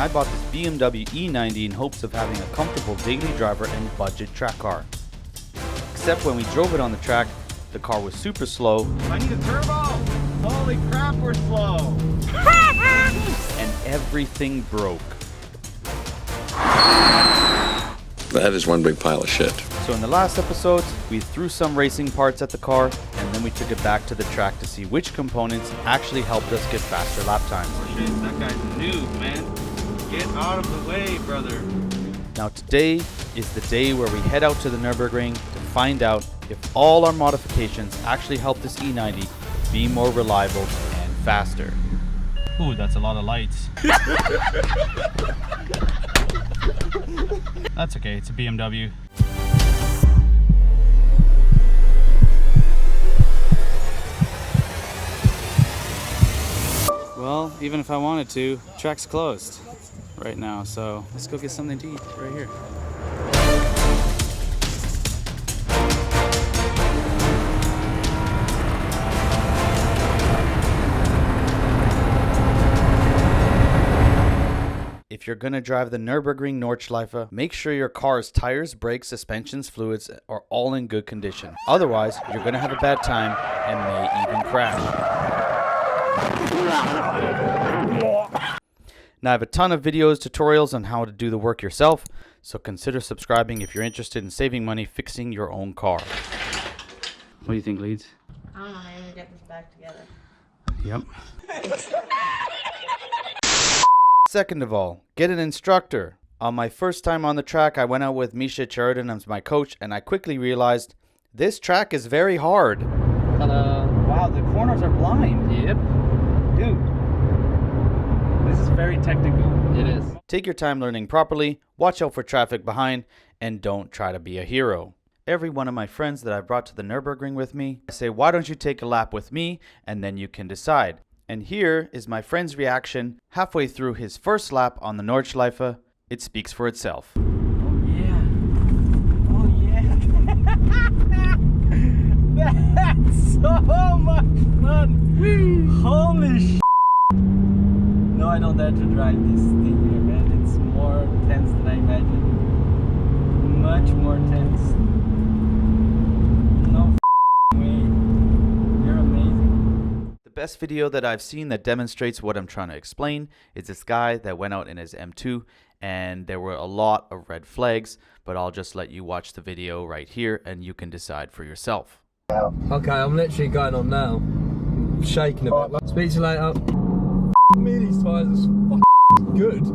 I bought this BMW E90 in hopes of having a comfortable daily driver and budget track car. Except when we drove it on the track, the car was super slow. I need a turbo! Holy crap, we're slow! And everything broke. That is one big pile of shit. So in the last episodes, we threw some racing parts at the car, and then we took it back to the track to see which components actually helped us get faster lap times. Oh shit, that guy's a noob, man. Get out of the way, brother. Now today is the day where we head out to the Nurburgring to find out if all our modifications actually help this E90 be more reliable and faster. Ooh, that's a lot of lights. That's okay, it's a BMW. Well, even if I wanted to, track's closed right now, so let's go get something to eat right here. If you're going to drive the Nurburgring Nordschleife, make sure your car's tires, brakes, suspensions, fluids are all in good condition. Otherwise, you're going to have a bad time and may even crash. Now, I have a ton of videos, tutorials on how to do the work yourself, so consider subscribing if you're interested in saving money fixing your own car. What do you think, Leeds? I don't know how you're gonna get this back together. Yep. Second of all, get an instructor. On my first time on the track, I went out with Misha Sheridan as my coach, and I quickly realized this track is very hard. Ta-da. Wow, the corners are blind. Yep. Dude, this is very technical. It is. Take your time learning properly, watch out for traffic behind, and don't try to be a hero. Every one of my friends that I've brought to the Nurburgring with me, I say, why don't you take a lap with me, and then you can decide. And here is my friend's reaction halfway through his first lap on the Nordschleife. It speaks for itself. Oh yeah. Oh yeah. That's so much fun. Whee. Holy shit. No, I don't dare to drive this thing here, man. It's more tense than I imagined. Much more tense. No way. You're amazing. The best video that I've seen that demonstrates what I'm trying to explain is this guy that went out in his M2, and there were a lot of red flags, but I'll just let you watch the video right here and you can decide for yourself. Okay, I'm literally going on now. I'm shaking a bit. Speak to you later. Me, these tyres are good. I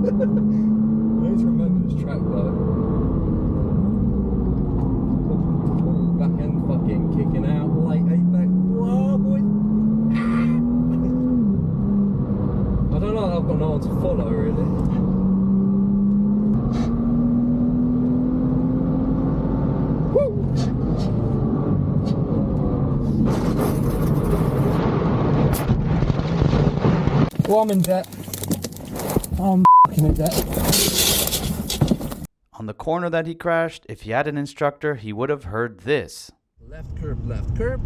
need to remember this track though. Back end fucking kicking out, late 8 back. Whoa, boy. I don't know, I've got no one to follow really. Well, I'm in debt. I'm in debt. On the corner that he crashed, if he had an instructor, he would have heard this. Left curb, left curb.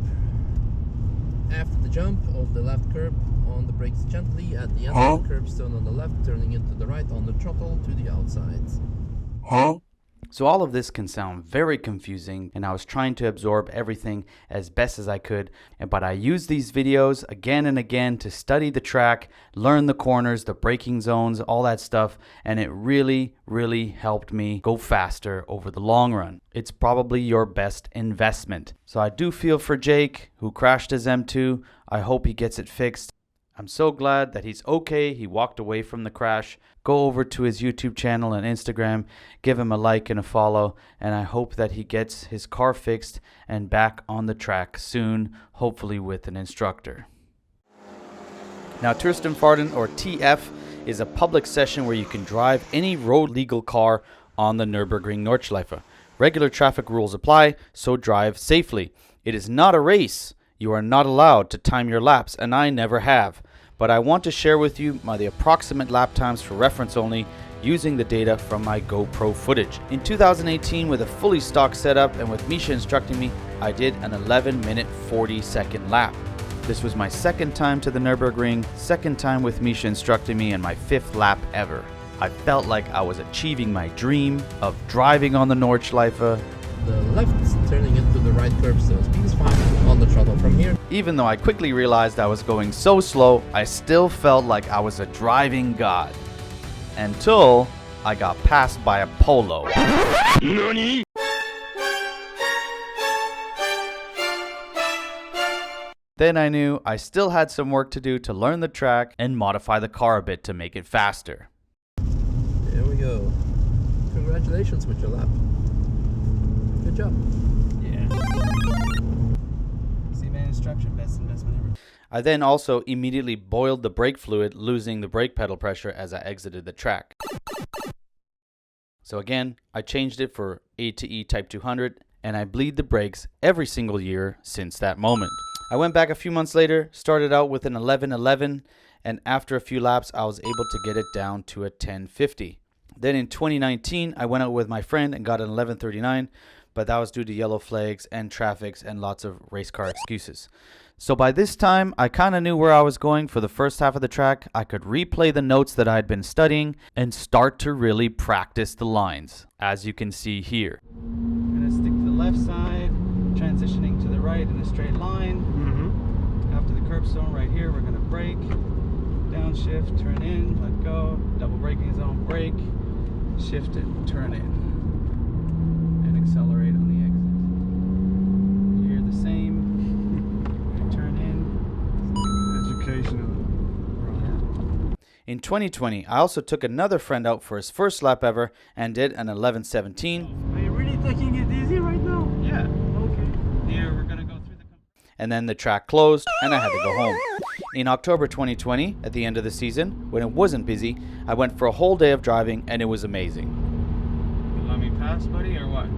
After the jump of the left curb, on the brakes gently at the end of the curbstone on the left, turning into the right on the throttle to the outsides. So all of this can sound very confusing, and I was trying to absorb everything as best as I could, but I used these videos again and again to study the track, learn the corners, the braking zones, all that stuff, and it really, really helped me go faster over the long run. It's probably your best investment. So I do feel for Jake, who crashed his M2. I hope he gets it fixed. I'm so glad that he's okay. He walked away from the crash. Go over to his YouTube channel and Instagram, give him a like and a follow, and I hope that he gets his car fixed and back on the track soon, hopefully with an instructor. Now, Toeristenvaarten, or TF, is a public session where you can drive any road legal car on the Nurburgring Nordschleife. Regular traffic rules apply, so drive safely. It is not a race. You are not allowed to time your laps, and I never have. But I want to share with you the approximate lap times for reference only, using the data from my GoPro footage. In 2018, with a fully stocked setup and with Misha instructing me, I did an 11-minute 40-second lap. This was my second time to the Nurburgring, second time with Misha instructing me, and my 5th lap ever. I felt like I was achieving my dream of driving on the Nordschleife. The left turning into the right curbstone. Speed is fine on the throttle from here. Even though I quickly realized I was going so slow, I still felt like I was a driving god. Until I got passed by a Polo. NANI? Then I knew I still had some work to do to learn the track and modify the car a bit to make it faster. There we go. Congratulations with your lap. Good job. Yeah. See, man, instruction, best investment ever. I then also immediately boiled the brake fluid, losing the brake pedal pressure as I exited the track. So again, I changed it for A to E Type 200, and I bleed the brakes every single year since that moment. I went back a few months later, started out with an 1111, and after a few laps, I was able to get it down to a 1050. Then in 2019, I went out with my friend and got an 1139, but that was due to yellow flags and traffics and lots of race car excuses. So by this time, I kind of knew where I was going for the first half of the track. I could replay the notes that I had been studying and start to really practice the lines, as you can see here. I'm gonna stick to the left side, transitioning to the right in a straight line. After the curbstone right here, we're gonna brake, downshift, turn in, let go, double braking zone, brake, shift it, turn in, and accelerate on the exit. Here the same, turn in, educational. In 2020, I also took another friend out for his first lap ever and did an 1117. Are you really taking it easy right now? Yeah. Okay. Here we're gonna go through the. And then the track closed and I had to go home. In October 2020, at the end of the season, when it wasn't busy, I went for a whole day of driving and it was amazing. You let me pass, buddy, or what?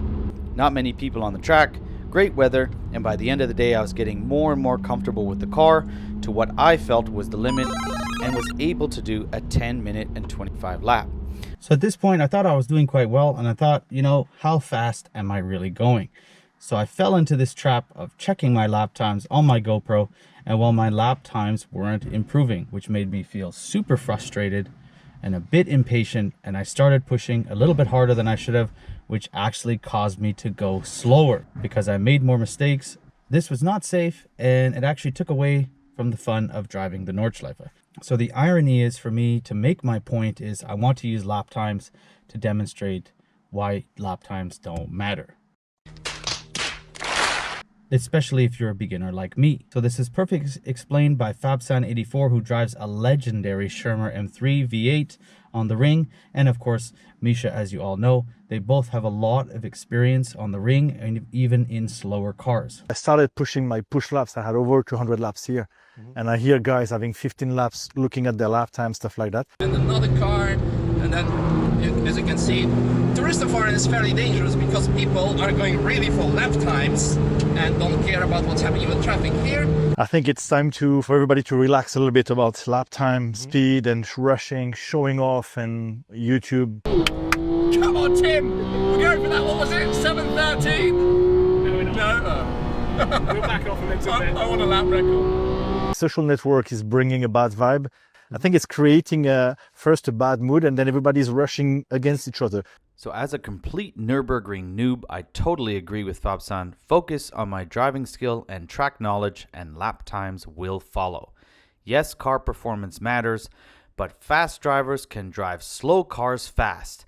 Not many people on the track, great weather, and by the end of the day I was getting more and more comfortable with the car to what I felt was the limit and was able to do a 10 minute and 25 lap. So at this point I thought I was doing quite well, and I thought, you know, how fast am I really going? So I fell into this trap of checking my lap times on my GoPro, and while my lap times weren't improving, which made me feel super frustrated and a bit impatient, and I started pushing a little bit harder than I should have, which actually caused me to go slower because I made more mistakes. This was not safe, and it actually took away from the fun of driving the Nordschleife. So the irony is, for me to make my point, is I want to use lap times to demonstrate why lap times don't matter, especially if you're a beginner like me. So this is perfectly explained by Fabsan84, who drives a legendary Schirmer M3 V8 on the ring, and of course Misha, as you all know. They both have a lot of experience on the ring and even in slower cars. I started pushing my push laps. I had over 200 laps here, and I hear guys having 15 laps, looking at their lap time, stuff like that. And another car, and then, as you can see, tourist foreign is fairly dangerous because people are going really for lap times and don't care about what's happening with traffic here. I think it's time for everybody to relax a little bit about lap time, speed, and rushing, showing off, and YouTube. Come on, Tim! We're going for that, what was it, 7:13? No, we're not. No. We're back off a little bit. I want a lap record. Social network is bringing a bad vibe. I think it's creating first a bad mood, and then everybody's rushing against each other. So as a complete Nurburgring noob, I totally agree with Fabsan. Focus on my driving skill and track knowledge, and lap times will follow. Yes, car performance matters, but fast drivers can drive slow cars fast.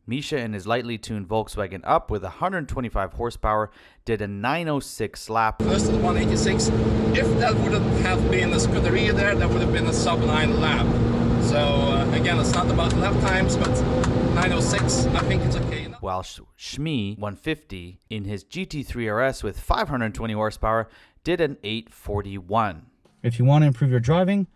Misha in his lightly tuned Volkswagen Up with 125 horsepower did a 906 lap. First to the 186. If that wouldn't have been a Scuderia there, that would have been a sub-9 lap. So again, it's not about lap times, but 906, I think it's okay enough. While Shmi 150 in his GT3 RS with 520 horsepower did an 841. If you want to improve your driving,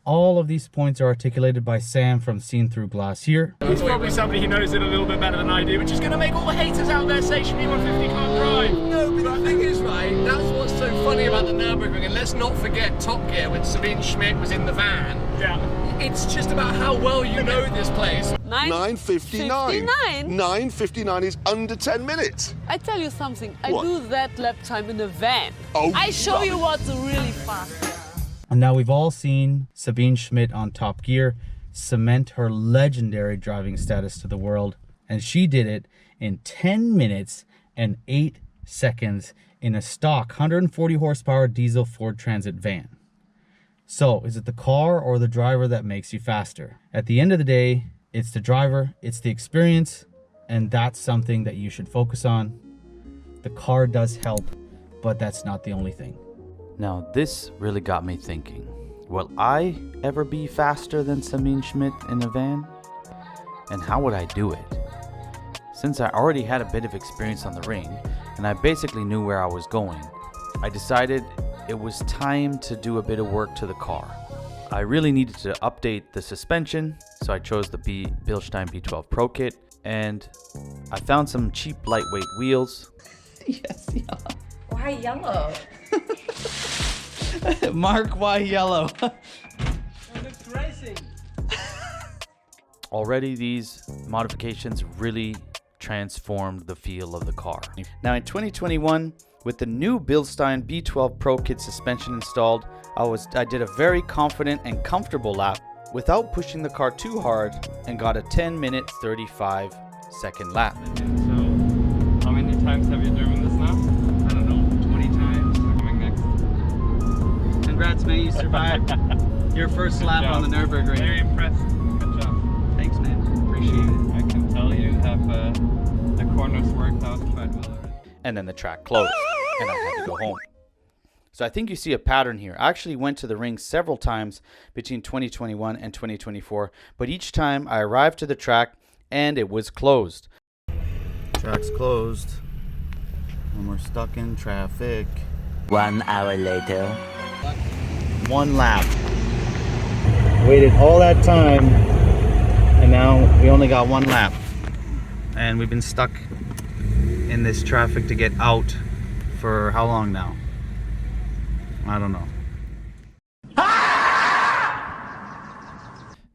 all of these points are articulated by Sam from Seen Through Glass here. He's probably somebody who knows it a little bit better than I do, which is going to make all the haters out there say Shmi 150 can't drive. No, but the thing is, right, that's what's so funny about the Nürburgring, and let's not forget Top Gear when Sabine Schmidt was in the van. Yeah. It's just about how well you know this place. 9:59. 9:59 is under 10 minutes. I tell you something, I What? do that lap time in a van. Oh, I show you rubbish. what's really fast. And now we've all seen Sabine Schmidt on Top Gear cement her legendary driving status to the world, and she did it in 10 minutes and 8 seconds in a stock 140 horsepower diesel Ford Transit van. So, is it the car or the driver that makes you faster? At the end of the day, it's the driver, it's the experience, and that's something that you should focus on. The car does help, but that's not the only thing. Now, this really got me thinking. Will I ever be faster than Sabine Schmidt in a van? And how would I do it? Since I already had a bit of experience on the ring, and I basically knew where I was going, I decided it was time to do a bit of work to the car. I really needed to update the suspension, so I chose the Bilstein B12 Pro Kit, and I found some cheap lightweight wheels. Yes, yellow. Why yellow? Mark, why yellow? It's racing. Already these modifications really transformed the feel of the car. Now in 2021, with the new Bilstein B12 Pro Kit suspension installed, I did a very confident and comfortable lap without pushing the car too hard and got a 10-minute 35-second lap. So, how many times have you driven this now? I don't know, 20 times. Coming next. Congrats, man, you survived your first lap on the Nurburgring. Very impressed. Good job. Thanks, man. Appreciate it. I can tell you have the corners worked out quite well already. And then the track closed, and I had to go home. So I think you see a pattern here. I actually went to the ring several times between 2021 and 2024, but each time I arrived to the track and it was closed. Track's closed, and we're stuck in traffic. 1 hour later. One lap. Waited all that time, and now we only got one lap. And we've been stuck in this traffic to get out for how long now? I don't know.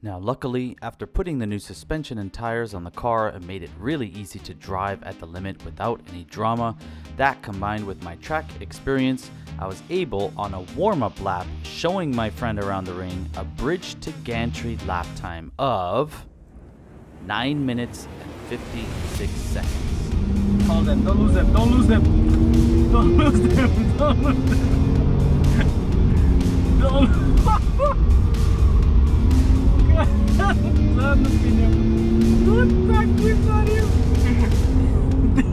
Now luckily, after putting the new suspension and tires on the car, it made it really easy to drive at the limit without any drama. That combined with my track experience, I was able on a warm-up lap showing my friend around the ring a bridge to gantry lap time of 9 minutes and 56 seconds. Hold them, don't lose them, don't lose them. Don't lose them, don't lose them.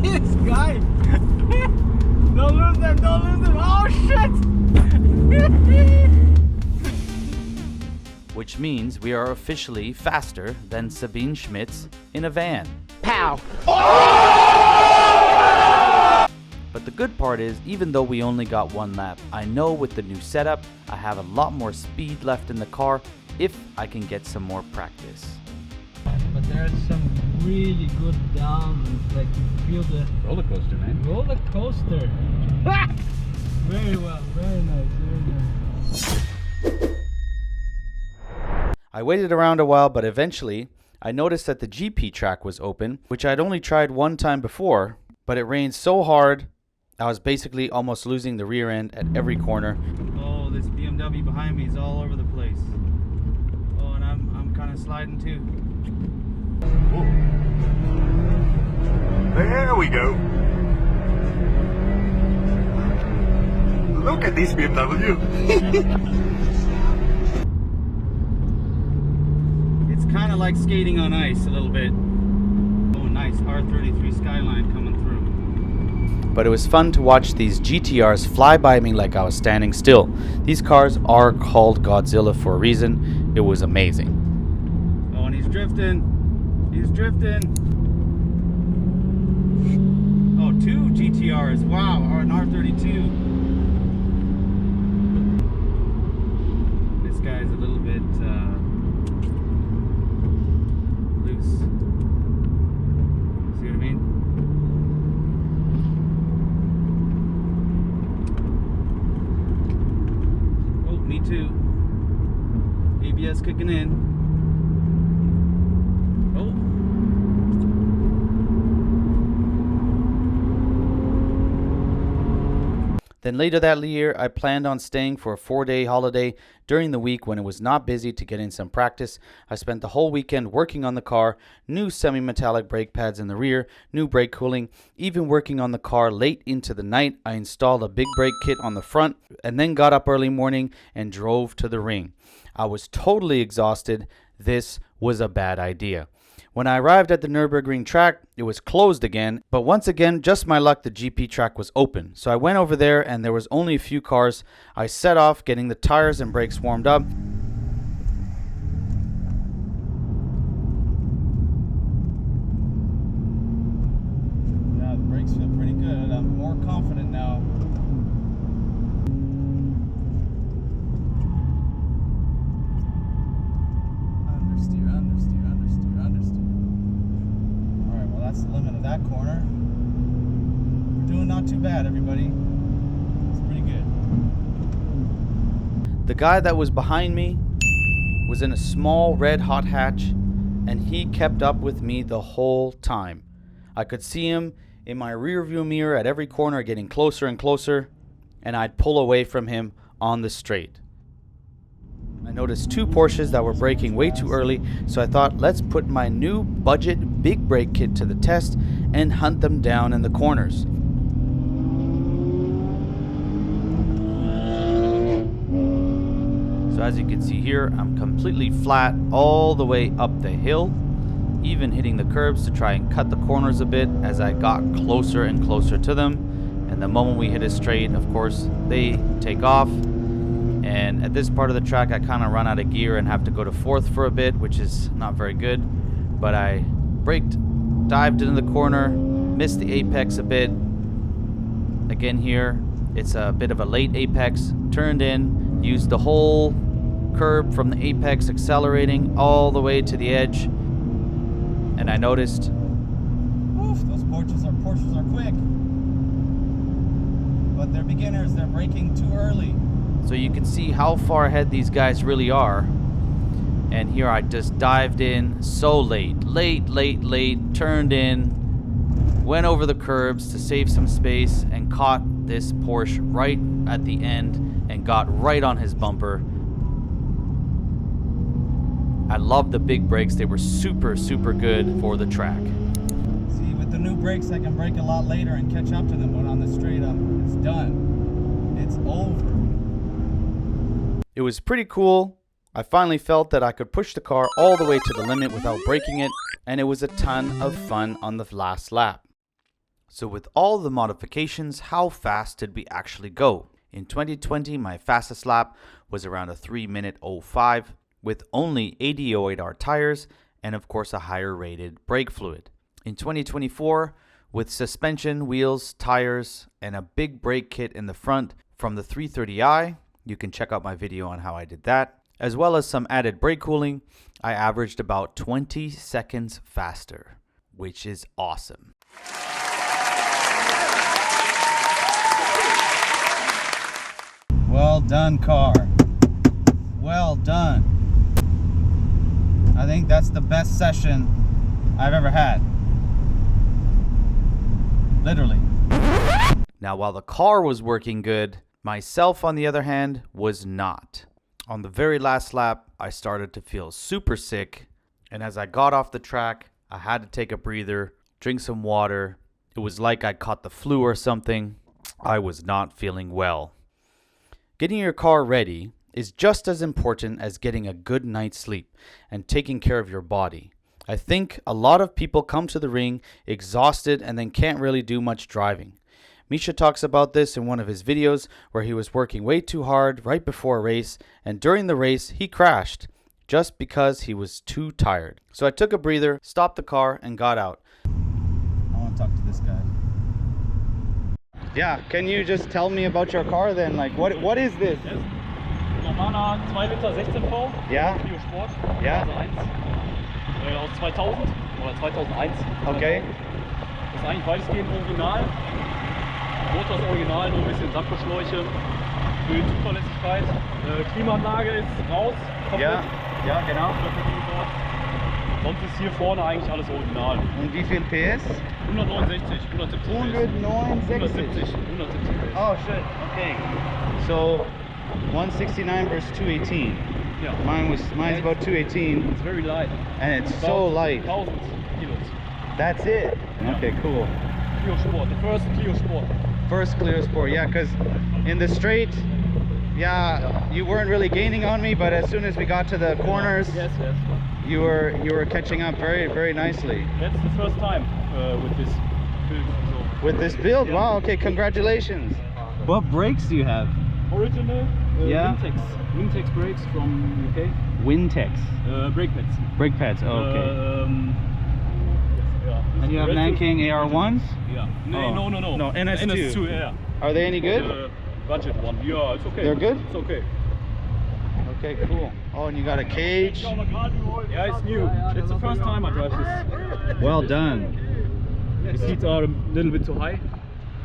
This guy. Don't lose them, don't lose them. Oh shit. Which means we are officially faster than Sabine Schmitz in a van. Pow! But the good part is, even though we only got one lap, I know with the new setup, I have a lot more speed left in the car if I can get some more practice. But there's some really good down, like you feel the Roller coaster, man. roller coaster. Very well, very nice, very nice. I waited around a while, but eventually I noticed that the GP track was open, which I'd only tried one time before, but it rained so hard I was basically almost losing the rear end at every corner. Oh, this BMW behind me is all over the place. Oh, and I'm kind of sliding too. There we go. Look at this BMW. It's kind of like skating on ice a little bit. Oh, nice R33 Skyline coming through. But it was fun to watch these GTRs fly by me like I was standing still. These cars are called Godzilla for a reason. It was amazing. Oh, and he's drifting. He's drifting. Oh, 2 GTRs. Wow, or an R32. This guy's a little bit loose. See what I mean? Oh, me too. ABS kicking in. Oh. Then later that year, I planned on staying for a 4-day holiday during the week when it was not busy to get in some practice. I spent the whole weekend working on the car, new semi-metallic brake pads in the rear, new brake cooling, even working on the car late into the night. I installed a big brake kit on the front and then got up early morning and drove to the ring. I was totally exhausted. This was a bad idea. When I arrived at the Nurburgring track, it was closed again, but once again, just my luck, the GP track was open. So I went over there and there was only a few cars. I set off, getting the tires and brakes warmed up. Yeah, the brakes feel pretty good. I'm more confident now. Understeer, understeer, understeer, understeer. Alright, well that's the limit of that corner. We're doing not too bad, everybody. It's pretty good. The guy that was behind me was in a small red hot hatch, and he kept up with me the whole time. I could see him in my rear view mirror at every corner, getting closer and closer, and I'd pull away from him on the straight. I noticed 2 Porsches that were braking way too early, so I thought, let's put my new budget big brake kit to the test and hunt them down in the corners. So as you can see here, I'm completely flat all the way up the hill, even hitting the curbs to try and cut the corners a bit as I got closer and closer to them. And the moment we hit a straight, of course, they take off. And at this part of the track, I kind of run out of gear and have to go to 4th for a bit, which is not very good. But I braked, dived into the corner, missed the apex a bit. Again here, it's a bit of a late apex, turned in, used the whole curb from the apex, accelerating all the way to the edge. And I noticed, Oof, those Porsches are quick. But they're beginners, they're braking too early. so you can see how far ahead these guys really are. And here I just dived in so late, turned in, went over the curbs to save some space and caught this Porsche right at the end and got right on his bumper. I love the big brakes. They were super good for the track. See, with the new brakes I can brake a lot later and catch up to them, but on the straight up, it's done. It's over. It was pretty cool. I finally felt that I could push the car all the way to the limit without breaking it, and it was a ton of fun on the last lap. So with all the modifications, how fast did we actually go? In 2020, my fastest lap was around a 3-minute 05 with only 80 08R tires and of course a higher rated brake fluid. In 2024, with suspension, wheels, tires, and a big brake kit in the front from the 330i, you can check out my video on how I did that, as well as some added brake cooling, I averaged about 20 seconds faster, which is awesome. Well done, car. Well done. I think that's the best session I've ever had. Literally. Now, while the car was working good, myself, on the other hand, was not. On the very last lap, I started to feel super sick, and as I got off the track, I had to take a breather, drink some water. It was like I caught the flu or something. I was not feeling well. Getting your car ready is just as important as getting a good night's sleep and taking care of your body. I think a lot of people come to the ring exhausted and then can't really do much driving. Misha talks about this in one of his videos where he was working way too hard right before a race, and during the race he crashed just because he was too tired. So I took a breather, stopped the car, and got out. I want to talk to this guy. Yeah, can you just tell me about your car then? Like, what is this? Yes. Normaler 2 Liter 16V. Ja. Bio Sport. Ja. Phase 1. Aus 2000 oder 2001. Okay. Das ist eigentlich weitestgehend original. Motor ist original, nur ein bisschen Sandbeschläuche. Für die Zuverlässigkeit. Klimaanlage ist raus. Komplett. Ja, genau. Sonst ist hier vorne eigentlich alles original. Und wie viel PS? 169, 170. 170. Oh shit, okay. So 169 versus 218. Yeah. Mine's about 218. It's very light. And it's so light. 1000 kilos. That's it. Okay, cool. Clio Sport, the first Clio Sport. First Clio Sport, yeah, because in the straight, yeah, you weren't really gaining on me, but as soon as we got to the corners, Yes. you were catching up very nicely. That's the first time with this build. So. With this build, wow, okay, congratulations. What brakes do you have? Original Yeah. Wintex brakes from UK. Wintex. Brake pads. Brake pads, oh, okay. Yeah. And you have Nanking AR1s? Yeah. Oh. No. No, NS2. NS2, yeah. Are they any good? Budget one. Yeah, it's okay. They're good? It's okay. Okay, cool. Oh, and you got a cage. Yeah, it's new. It's the first time I drive this. Well done. The seats are a little bit too high.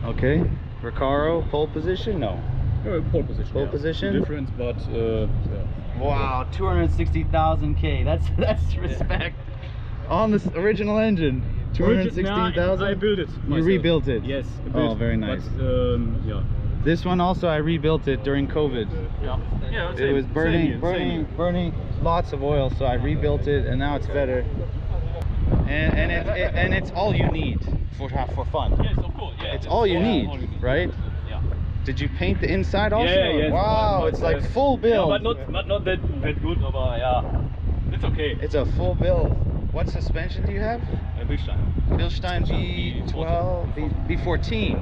Okay. Recaro, pole position? No. Pole position. Pole yeah. position? Different, but yeah. Wow, 260,000 K. That's respect. On this original engine. 216,000? I built it myself. You rebuilt it? Yes. Oh, very nice. But, yeah. This one also I rebuilt it during COVID. Yeah. It was burning lots of oil, so I rebuilt it, and now it's better. And it's all you need for fun. Yes, of course. Yeah. It's all you need, right? Yeah. Did you paint the inside also? Yeah, yes. Wow, it's like full build. Yeah, but not that good, but yeah, it's okay. It's a full build. What suspension do you have? Bilstein. Bilstein B12, B14.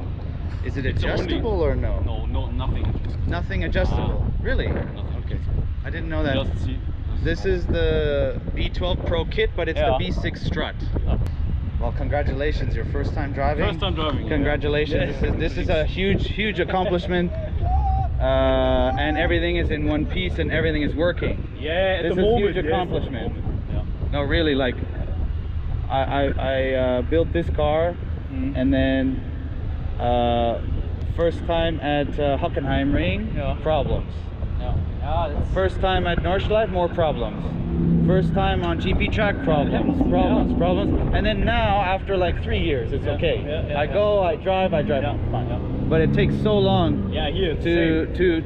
Is it adjustable or no? No, nothing. Nothing adjustable. Really? Nothing. Okay. I didn't know that. Just see. This is the B12 Pro kit, but it's Yeah. the B6 strut. Well, congratulations, your first time driving. First time driving. Congratulations. Yeah. This is a huge accomplishment. And everything is in one piece and everything is working. Yeah, This is a huge accomplishment. Yeah. No, really, like I built this car, and then first time at Hockenheimring, problems. Yeah, First time at Nordschleife, more problems. First time on GP track, problems. And then now, after like 3 years, it's okay. I drive fine. Yeah. But it takes so long Here it's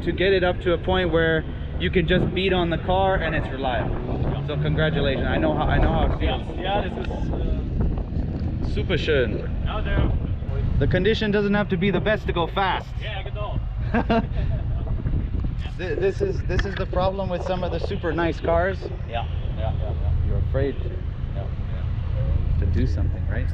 to get it up to a point where you can just beat on the car and it's reliable. So congratulations. I know how it feels. Yeah, this is Super schön. out there. The condition doesn't have to be the best to go fast. Yeah, genau. This is the problem with some of the super nice cars. Yeah. You're afraid to do something, right?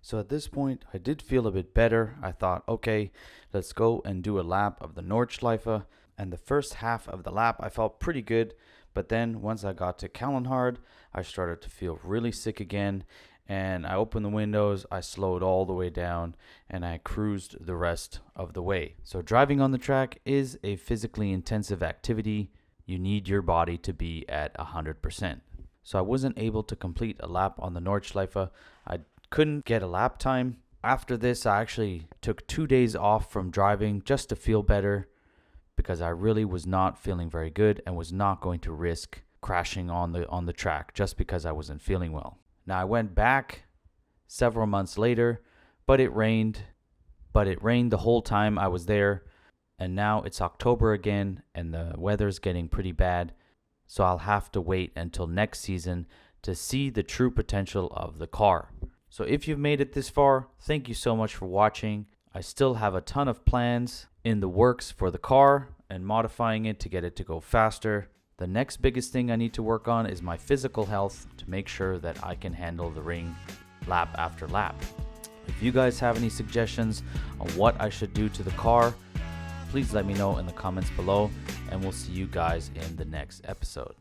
So at this point, I did feel a bit better. I thought, okay, let's go and do a lap of the Nordschleife. And the first half of the lap, I felt pretty good. But then once I got to Kallenhard, I started to feel really sick again. And I opened the windows, I slowed all the way down, and I cruised the rest of the way. So driving on the track is a physically intensive activity. You need your body to be at 100%. So I wasn't able to complete a lap on the Nordschleife. I couldn't get a lap time. After this, I actually took 2 days off from driving just to feel better, because I really was not feeling very good and was not going to risk crashing on the track just because I wasn't feeling well. Now I went back several months later, but it rained the whole time I was there, and now it's October again and the weather's getting pretty bad, so I'll have to wait until next season to see the true potential of the car. So if you've made it this far, thank you so much for watching. I still have a ton of plans in the works for the car and modifying it to get it to go faster. The next biggest thing I need to work on is my physical health to make sure that I can handle the ring lap after lap. If you guys have any suggestions on what I should do to the car, please let me know in the comments below, and we'll see you guys in the next episode.